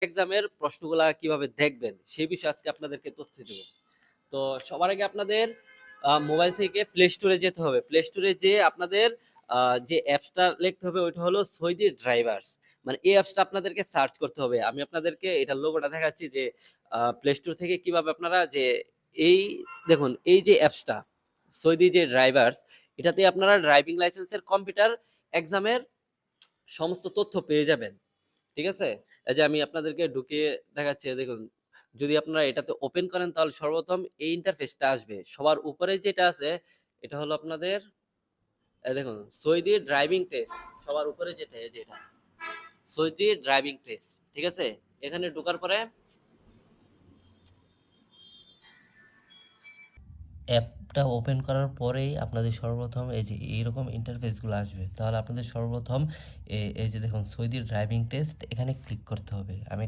এক্সামের প্রশ্নগুলা কিভাবে দেখবেন সেই বিষয়ে আজকে আপনাদেরকে তথ্য দেব। তো সবার আগে আপনাদের মোবাইল থেকে প্লে স্টোরে যেতে হবে। প্লে স্টোরে যেয়ে আপনাদের যে অ্যাপসটা লিখতে হবে ওইটা হলো সৌদি ড্রাইভার্স। মানে এই অ্যাপসটা আপনাদেরকে সার্চ করতে হবে। আমি আপনাদেরকে এটার লোগোটা দেখাচ্ছি যে প্লে স্টোর থেকে কিভাবে আপনারা যে এই দেখুন এই যে অ্যাপসটা সৌদি যে ড্রাইভার্স এটাতে আপনারা ড্রাইভিং লাইসেন্সের কম্পিউটার এক্সামের সমস্ত তথ্য পেয়ে যাবেন। ঠিক আছে? এই যে আমি আপনাদেরকে ঢুকিয়ে দেখাচ্ছি দেখুন। যদি আপনারা এটাতে ওপেন করেন তাহলে সর্বপ্রথম এই ইন্টারফেসটা আসবে। সবার উপরে যেটা আছে এটা হলো আপনাদের দেখুন সৌদি ড্রাইভিং টেস্ট সবার উপরে যেটা এই যে এটা। Saudi driving test. ঠিক আছে? এখানে ঢোকার পরে অ্যাপটা ওপেন করার পরেই আপনাদের সর্বপ্রথম এই যে এইরকম ইন্টারফেসগুলো আসবে। তাহলে আপনাদের সর্বপ্রথম এই যে দেখুন সৌদি ড্রাইভিং টেস্ট এখানে ক্লিক করতে হবে। আমি